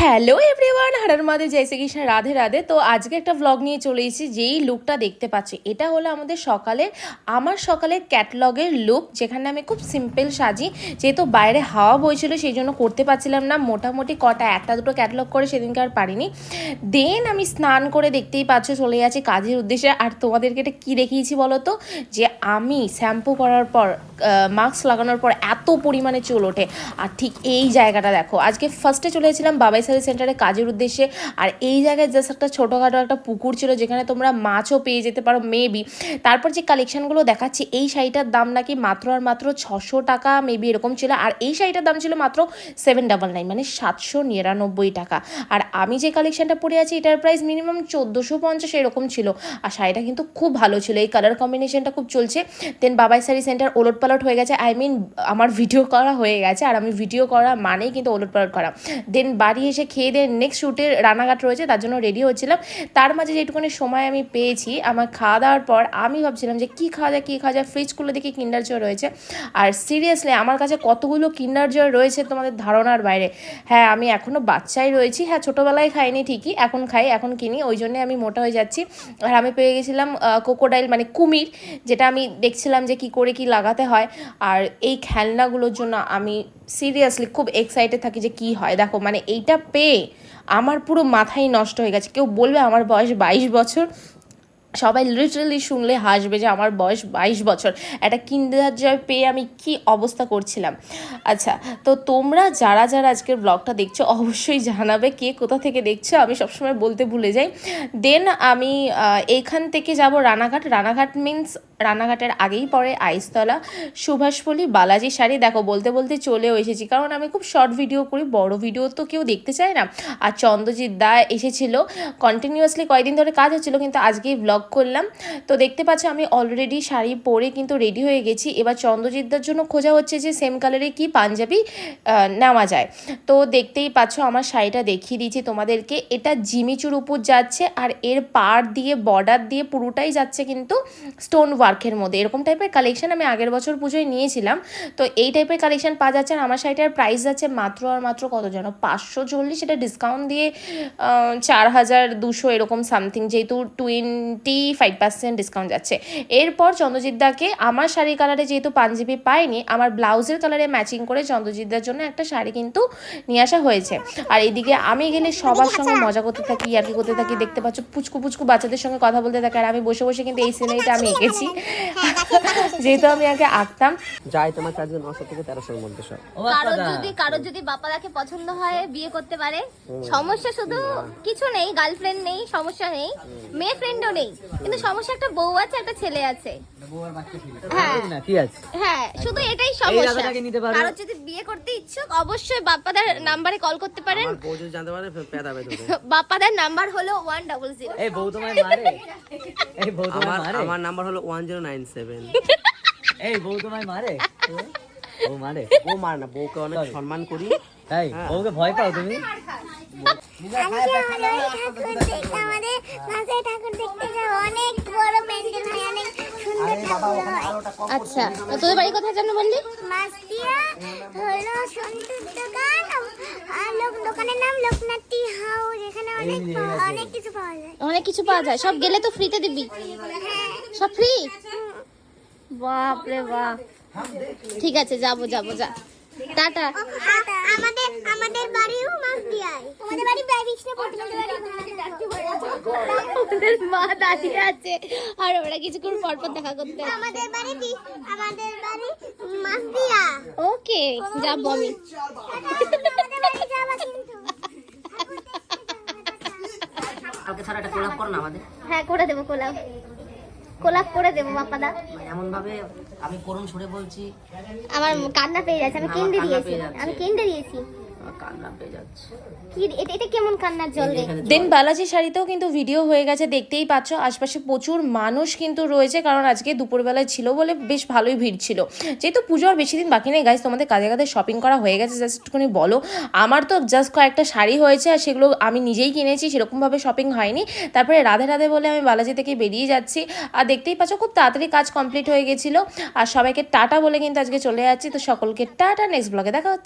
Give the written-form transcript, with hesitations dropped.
Hello everyone, হর মহাদেব, জয় শ্রীকৃষ্ণ, রাধে রাধে। তো আজকে একটা ব্লগ নিয়ে চলে এসেছি। যেই লুকটা দেখতে পাচ্ছি এটা হলো আমাদের আমার সকালের ক্যাটলগের লুক, যেখানে আমি খুব সিম্পল সাজি। যেহেতু বাইরে হাওয়া বইছিল সেই জন্য করতে পারছিলাম না, মোটামুটি কটা একটা দুটো ক্যাটলগ করে সেদিনকে আর পারিনি। দেন আমি স্নান করে দেখতেই পাচ্ছ চলে যাচ্ছি কাজের উদ্দেশ্যে। আর তোমাদেরকে এটা কী দেখিয়েছি বলো তো, যে আমি শ্যাম্পু করার পর মাস্ক লাগানোর পর এত পরিমাণে চুল ওঠে। আর ঠিক এই জায়গাটা দেখো, আজকে ফার্স্টে চলে গেছিলাম বাবাই সারি সেন্টারে কাজের উদ্দেশ্যে। আর এই জায়গায় জাস্ট একটা ছোটোখাটো একটা পুকুর ছিল, যেখানে তোমরা মাছও পেয়ে যেতে পারো মেবি। তারপর যে কালেকশানগুলো দেখাচ্ছি, এই শাড়িটার দাম নাকি মাত্র আর মাত্র 600 টাকা মেবি এরকম ছিল। আর এই শাড়িটার দাম ছিল মাত্র 799, মানে 799 টাকা। আর আমি যে কালেকশানটা পরে আছি এটার প্রাইস মিনিমাম 1450 এরকম ছিল। আর শাড়িটা কিন্তু খুব ভালো ছিল, এই কালার কম্বিনেশনটা খুব চলছে। দেন বাবাই সারি সেন্টার ওলটপালট হয়ে গেছে, আই মিন আমার ভিডিও করা হয়ে গেছে। আর আমি ভিডিও করা মানেই কিন্তু ওলটপালট করা। দেন বাড়ি এসে খেয়ে দিয়ে নেক্সট শ্যুটে রানাঘাট রয়েছে, তার জন্য রেডি হচ্ছিলাম। তার মাঝে যেটুকুনি সময় আমি পেয়েছি, আমার খাওয়া দাওয়ার পর আমি ভাবছিলাম যে কী খাওয়া যায় ফ্রিজ খুলে দেখি কিন্ডার জয় রয়েছে। আর সিরিয়াসলি আমার কাছে কতগুলো কিন্ডার জয় রয়েছে তোমাদের ধারণার বাইরে। হ্যাঁ, আমি এখনও বাচ্চাই রয়েছি। হ্যাঁ, ছোটোবেলায় খাইনি ঠিকই, এখন খাই, এখন কিনি, ওই জন্যে আমি মোটা হয়ে যাচ্ছি। আর আমি পেয়ে গেছিলাম কোকোডাইল, মানে কুমির, যেটা আমি দেখছিলাম যে কী করে কি লাগাতে হয়। আর এই খেলনাগুলোর জন্য আমি সিরিয়াসলি খুব এক্সাইটেড থাকি যে কী হয়। দেখো মানে এইটা পেয়ে আমার পুরো মাথাই নষ্ট হয়ে গেছে। কেউ বলবে আমার বয়স 22 বছর, সবাই লিটারালি শুনলে হাসবে যে আমার বয়স 22 বছর। একটা কিন্ডার জয় পেয়ে আমি কি অবস্থা করছিলাম। আচ্ছা, তো তোমরা যারা যারা আজকের ব্লগটা দেখছো অবশ্যই জানাবে কে কোথা থেকে দেখছো, আমি সবসময় বলতে ভুলে যাই। দেন আমি এইখান থেকে যাব রানাঘাট। রানাঘাট মিন্স রানাঘাটের আগেই পড়ে আইসতলা, সুভাষপল্লী, বালাজি শাড়ি। দেখো বলতে বলতে চলেও এসেছি, কারণ আমি খুব শর্ট ভিডিও করি, বড় ভিডিও তো কেউ দেখতে চায় না। আর চন্দ্রজিৎ দা এসেছিলো, কন্টিনিউয়াসলি কয়েকদিন ধরে কাজ হচ্ছিলো, কিন্তু আজকেই ব্লগ করলাম। তো দেখতে পাচ্ছ আমি অলরেডি শাড়ি পরে কিন্তু রেডি হয়ে গেছি। এবার চন্দ্রজিৎদার জন্য খোঁজা হচ্ছে যে সেম কালারে কি পাঞ্জাবি নেওয়া যায়। তো দেখতেই পাচ্ছ আমার শাড়িটা দেখিয়ে দিয়েছি তোমাদেরকে। এটা জিমিচুর উপর যাচ্ছে, আর এর পাড় দিয়ে বর্ডার দিয়ে পুরোটাই যাচ্ছে কিন্তু স্টোন ওয়ার্কের মধ্যে। এরকম টাইপের কালেকশন আমি আগের বছর পুজোয় নিয়েছিলাম। তো এই টাইপের কালেকশন পাওয়া যাচ্ছে। আর আমার শাড়িটার প্রাইস যাচ্ছে মাত্র আর মাত্র কত যেন 540, এটা ডিসকাউন্ট দিয়ে 4200 এরকম সামথিং, যেহেতু 25% ডিসকাউন্ট যাচ্ছে। এরপর চন্দ্রজিৎদাকে আমার শাড়ি কালারে যেহেতু পাঞ্জাবি পাইনি, আমার ব্লাউজের কালারে ম্যাচিং করে চন্দ্রজিৎদার জন্য একটা শাড়ি কিন্তু নিয়ে আসা হয়েছে। আর এদিকে আমি গেলে সবার সঙ্গে মজা করতে থাকি, আর কি করতে থাকি। দেখতে পাচ্ছ পুচকু পুচকু বাচ্চাদের সঙ্গে কথা বলতে থাকে, আর আমি বসে বসে কিন্তু এই সিনারিটা আমি এঁকেছি, যেহেতু আমি আগে আঁকতাম। যাই তোমার চার্জ 900 থেকে 1300 এর মধ্যে সব। কারোর যদি বাপাদাকে পছন্দ হয় বিয়ে করতে পারে। সমস্যা শুধু কিছু নেই, গার্লফ্রেন্ড নেই, সমস্যা নেই, মেয়ে ফ্রেন্ডও নেই, কিন্তু সমস্যা একটা বউ আছে, একটা ছেলে আছে। হ্যাঁ কি আছে? হ্যাঁ, শুধু এটাই সমস্যা। কারোর যদি বিয়ে করতে ইচ্ছুক অবশ্যই বাপ্পাদার নাম্বারে কল করতে পারেন। আমার বউ যদি জানতে পারে পেদা বেদ হবে। বাপ্পাদার নাম্বার হলো 100। এই বউ তোমায় মারে? এই বউ তোমায় মারে? আমার নাম্বার হলো 1097। এই বউ তোমায় মারে? বউ মারে? বউ মার না, বউকে অনেক সম্মান করি। তাই বউকে ভয় পাও তুমি? আমাদের মাসে ঠাকুর দেখতে যাও, অনেক বড় প্যান্ডেল হয়, অনেক সুন্দর ঠাকুর হয়। আচ্ছা, তোদের বাড়ি কোথায় জানো বললি? মাসদিয়া হলো সন্তুর দোকান, আর দোকানের নাম লোকনাথি হাউস। এখানে অনেক কিছু পাওয়া যায়, অনেক কিছু পাওয়া যায়। সব গেলে তো ফ্রিতে দিবি? সব ফ্রি? বাপ রে বাপ, ঠিক আছে, যাবো যা। টাটা। আমাদের বাড়িও মাসদিয়ায়। আমাদের বাড়ি ওদের মা দাঁড়িয়ে আছে, আর ওরা কিছুক্ষণ পর পর দেখা করতে। আমাদের বাড়ি মাসদিয়া। ওকে, যাবো আমি। কালকে ছাড়া একটা কোলাপ করো না আমাদের। হ্যাঁ, করে দেবো কোলাপ করে দেবো বাপ্পাদা। এমন ভাবে আমি করুণ সুরে বলছি, আমার কান্না পেয়ে যাচ্ছে, আমি কেঁদে দিয়েছি। আমার কান্না পেয়ে যাচ্ছে। কি এটা কেমন কান্নার জল রে? দেন বালাজি শাড়িতেও কিন্তু ভিডিও হয়ে গেছে, দেখতেই পাচ্ছ। আশপাশে প্রচুর মানুষ কিন্তু রয়েছে, কারণ আজকে দুপুরবেলায় ছিল বলে বেশ ভালোই ভিড় ছিল। যেহেতু পুজো আর বেশি দিন বাকি নেই গাইজ, তোমাদের কাজে কাজে শপিং করা হয়ে গেছে জাস্ট একটুখানি বলো। আমার তো জাস্ট কয়েকটা শাড়ি হয়েছে, আর সেগুলো আমি নিজেই কিনেছি, সেরকমভাবে শপিং হয়নি। তারপরে রাধে রাধে বলে আমি বালাজি থেকে বেরিয়ে যাচ্ছি। আর দেখতেই পাচ্ছ খুব তাড়াতাড়ি কাজ কমপ্লিট হয়ে গেছিলো। আর সবাইকে টাটা বলে কিন্তু আজকে চলে যাচ্ছি। তো সকলকে টাটা, নেক্সট ব্লগে দেখা হচ্ছে।